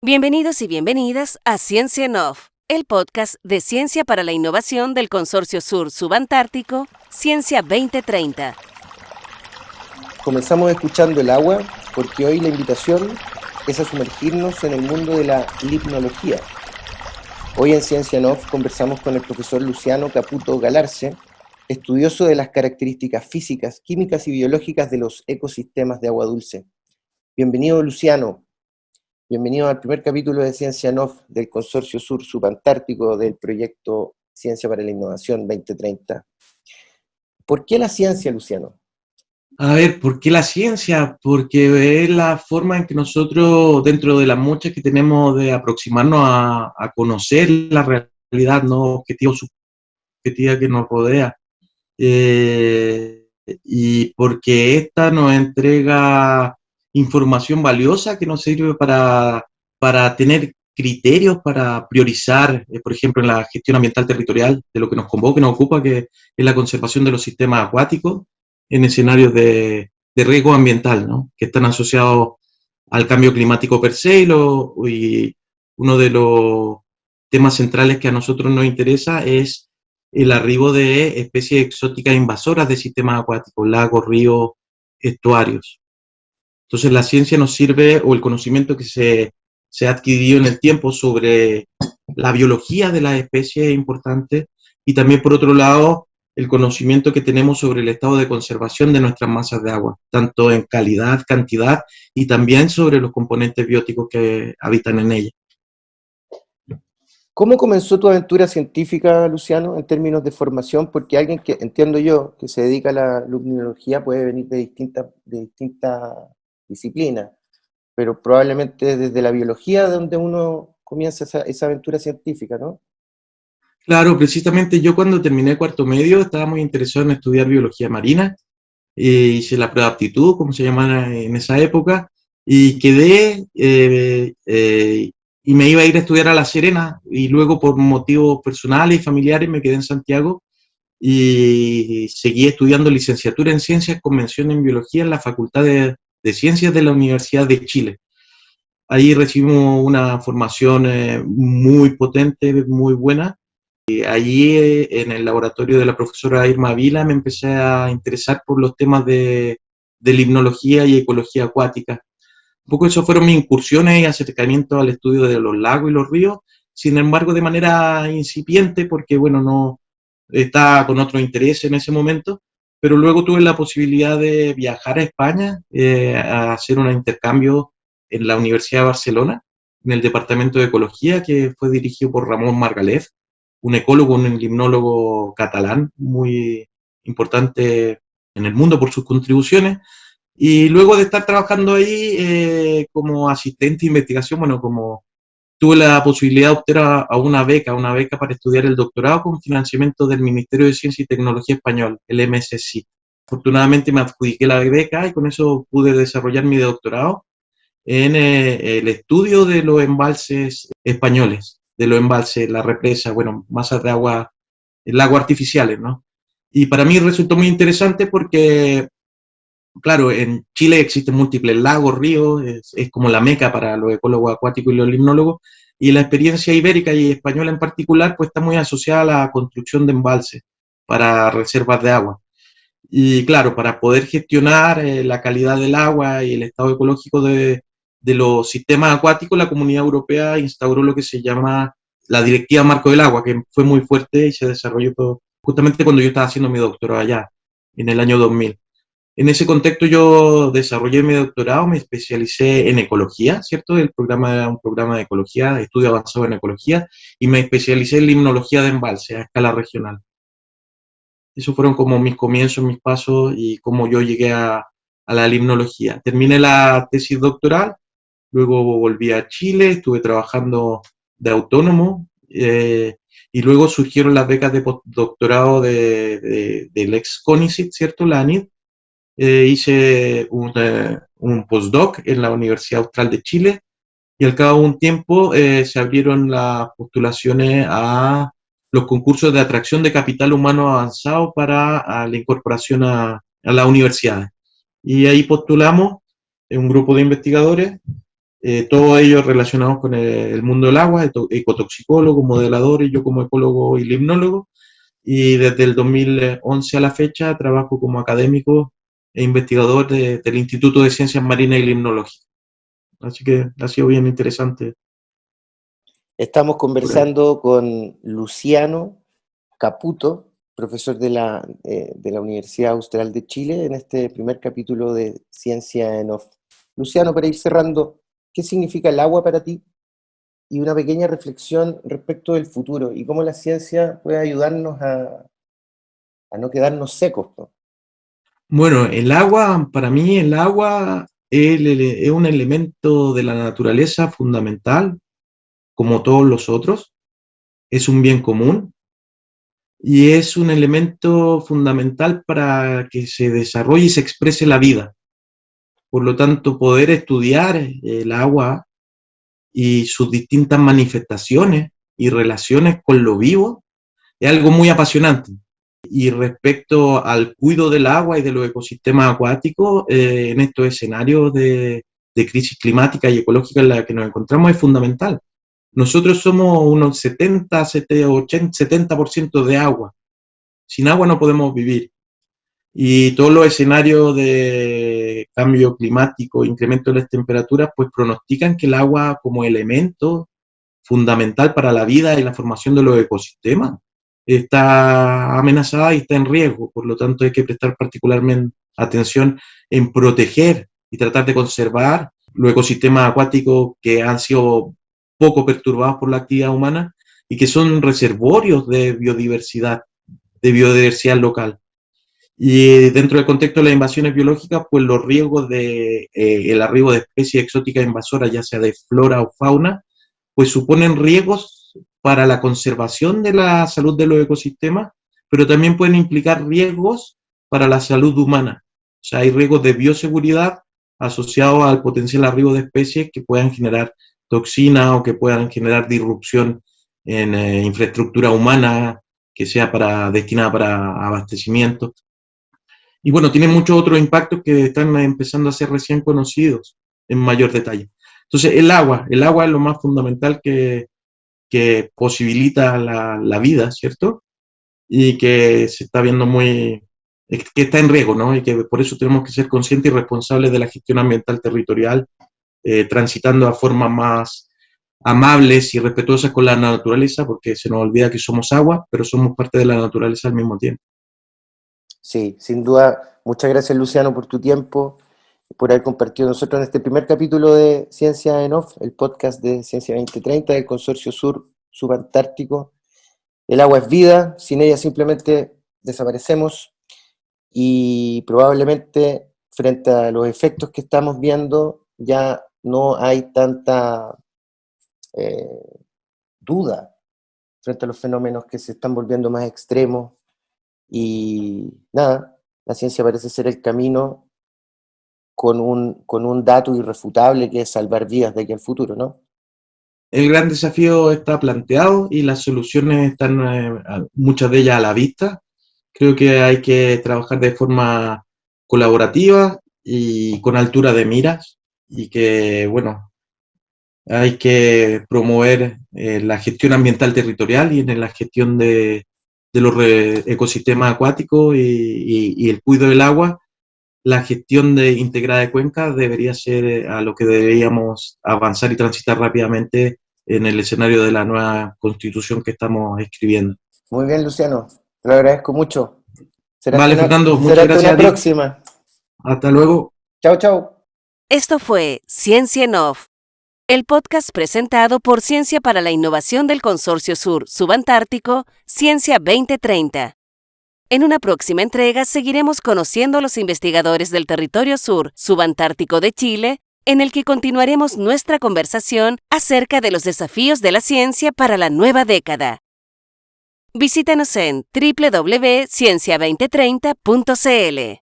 Bienvenidos y bienvenidas a Ciencia en Off, el podcast de ciencia para la innovación del Consorcio Sur Subantártico, Ciencia 2030. Comenzamos escuchando el agua porque hoy la invitación es a sumergirnos en el mundo de la limnología. Hoy en Ciencia en Off conversamos con el profesor Luciano Caputo Galarce, estudioso de las características físicas, químicas y biológicas de los ecosistemas de agua dulce. Bienvenido, Luciano. Bienvenido al primer capítulo de Ciencia en Off del Consorcio Sur Subantártico del proyecto Ciencia para la Innovación 2030. ¿Por qué la ciencia, Luciano? A ver, ¿por qué la ciencia? Porque es la forma en que nosotros, dentro de las muchas que tenemos de aproximarnos a conocer la realidad, no objetiva, subjetiva que nos rodea. Y porque esta nos entrega información valiosa que nos sirve para tener criterios, para priorizar, por ejemplo, en la gestión ambiental territorial, de lo que nos convoca, nos ocupa, que es la conservación de los sistemas acuáticos en escenarios de riesgo ambiental, ¿no? Que están asociados al cambio climático per se, y uno de los temas centrales que a nosotros nos interesa es el arribo de especies exóticas invasoras de sistemas acuáticos, lagos, ríos, estuarios. Entonces la ciencia nos sirve, o el conocimiento que se ha adquirido en el tiempo sobre la biología de las especies es importante, y también por otro lado el conocimiento que tenemos sobre el estado de conservación de nuestras masas de agua, tanto en calidad, cantidad, y también sobre los componentes bióticos que habitan en ella. ¿Cómo comenzó tu aventura científica, Luciano, en términos de formación? Porque alguien que, entiendo yo, que se dedica a la limnología puede venir de distintas disciplinas, pero probablemente desde la biología donde uno comienza esa aventura científica, ¿no? Claro, precisamente yo cuando terminé cuarto medio estaba muy interesado en estudiar biología marina, hice la prueba de aptitud, como se llamaba en esa época, y quedé, y me iba a ir a estudiar a La Serena, y luego por motivos personales y familiares me quedé en Santiago, y seguí estudiando licenciatura en Ciencias con mención en Biología en la Facultad de Ciencias de la Universidad de Chile. Ahí recibimos una formación muy potente, muy buena. Allí, en el laboratorio de la profesora Irma Vila, me empecé a interesar por los temas de limnología y ecología acuática. Un poco eso fueron mis incursiones y acercamientos al estudio de los lagos y los ríos, sin embargo de manera incipiente, porque bueno, no estaba con otro interés en ese momento, pero luego tuve la posibilidad de viajar a España, a hacer un intercambio en la Universidad de Barcelona, en el Departamento de Ecología, que fue dirigido por Ramón Margalef, un ecólogo, un limnólogo catalán muy importante en el mundo por sus contribuciones. Y luego de estar trabajando ahí como asistente de investigación, bueno, como tuve la posibilidad de optar a una beca para estudiar el doctorado con financiamiento del Ministerio de Ciencia y Tecnología Español, el MSCI. Afortunadamente me adjudiqué la beca y con eso pude desarrollar mi doctorado en el estudio de los embalses españoles, de los embalses, la represa, bueno, masas de agua, lagos artificiales, ¿no? Y para mí resultó muy interesante porque, claro, en Chile existen múltiples lagos, ríos, es como la meca para los ecólogos acuáticos y los limnólogos, y la experiencia ibérica y española en particular pues está muy asociada a la construcción de embalses para reservas de agua. Y claro, para poder gestionar la calidad del agua y el estado ecológico de los sistemas acuáticos, la Comunidad Europea instauró lo que se llama la Directiva Marco del Agua, que fue muy fuerte y se desarrolló todo, justamente cuando yo estaba haciendo mi doctorado allá, en el año 2000. En ese contexto yo desarrollé mi doctorado, me especialicé en ecología, ¿cierto? El programa era un programa de ecología, estudio avanzado en ecología, y me especialicé en limnología de embalse a escala regional. Esos fueron como mis comienzos, mis pasos y cómo yo llegué a la limnología. Terminé la tesis doctoral, luego volví a Chile, estuve trabajando de autónomo, y luego surgieron las becas de postdoctorado del ex CONICET, ¿cierto? La ANID. Hice un postdoc en la Universidad Austral de Chile, y al cabo de un tiempo se abrieron las postulaciones a los concursos de atracción de capital humano avanzado para la incorporación a las universidades. Y ahí postulamos un grupo de investigadores todos ellos relacionados con el mundo del agua, ecotoxicólogo, modelador y yo como ecólogo y limnólogo. Y desde el 2011 a la fecha trabajo como académico e investigador del Instituto de Ciencias Marinas y Limnológicas. Así que ha sido bien interesante. Estamos conversando con Luciano Caputo, profesor de la Universidad Austral de Chile, en este primer capítulo de Ciencia en Off. Luciano, para ir cerrando, ¿qué significa el agua para ti? Y una pequeña reflexión respecto del futuro y cómo la ciencia puede ayudarnos a no quedarnos secos, ¿no? Bueno, el agua, para mí el agua es un elemento de la naturaleza fundamental, como todos los otros, es un bien común y es un elemento fundamental para que se desarrolle y se exprese la vida. Por lo tanto, poder estudiar el agua y sus distintas manifestaciones y relaciones con lo vivo es algo muy apasionante. Y respecto al cuidado del agua y de los ecosistemas acuáticos, en estos escenarios de crisis climática y ecológica en la que nos encontramos es fundamental. Nosotros somos unos 70% de agua. Sin agua no podemos vivir. Y todos los escenarios de cambio climático, incremento de las temperaturas, pues pronostican que el agua como elemento fundamental para la vida y la formación de los ecosistemas está amenazada y está en riesgo. Por lo tanto, hay que prestar particularmente atención en proteger y tratar de conservar los ecosistemas acuáticos que han sido poco perturbados por la actividad humana y que son reservorios de biodiversidad local. Y dentro del contexto de las invasiones biológicas, pues los riesgos de el arribo de especies exóticas invasoras, ya sea de flora o fauna, pues suponen riesgos para la conservación de la salud de los ecosistemas, pero también pueden implicar riesgos para la salud humana. O sea, hay riesgos de bioseguridad asociados al potencial arribo de especies que puedan generar toxinas o que puedan generar disrupción en infraestructura humana que sea destinada para abastecimiento. Y bueno, tiene muchos otros impactos que están empezando a ser recién conocidos en mayor detalle. Entonces, el agua es lo más fundamental que posibilita la vida, ¿cierto? Y que se está viendo que está en riesgo, ¿no? Y que por eso tenemos que ser conscientes y responsables de la gestión ambiental territorial, transitando a formas más amables y respetuosas con la naturaleza, porque se nos olvida que somos agua, pero somos parte de la naturaleza al mismo tiempo. Sí, sin duda. Muchas gracias, Luciano, por tu tiempo, por haber compartido nosotros en este primer capítulo de Ciencia en Off, el podcast de Ciencia 2030 del Consorcio Sur Subantártico. El agua es vida, sin ella simplemente desaparecemos y probablemente frente a los efectos que estamos viendo ya no hay tanta duda frente a los fenómenos que se están volviendo más extremos. Y nada, la ciencia parece ser el camino con un dato irrefutable que es salvar vidas de aquí al futuro, ¿no? El gran desafío está planteado y las soluciones están, muchas de ellas a la vista. Creo que hay que trabajar de forma colaborativa y con altura de miras y que, bueno, hay que promover la gestión ambiental territorial y en la gestión de los ecosistemas acuáticos y el cuidado del agua. La gestión integrada de cuencas debería ser a lo que deberíamos avanzar y transitar rápidamente en el escenario de la nueva constitución que estamos escribiendo. Muy bien, Luciano, te lo agradezco mucho. Vale, Fernando, muchas gracias. Hasta una próxima. Hasta luego. Chao, chao. Esto fue Ciencia en Off, el podcast presentado por Ciencia para la Innovación del Consorcio Sur Subantártico, Ciencia 2030. En una próxima entrega seguiremos conociendo a los investigadores del territorio sur subantártico de Chile, en el que continuaremos nuestra conversación acerca de los desafíos de la ciencia para la nueva década. Visítanos en www.ciencia2030.cl.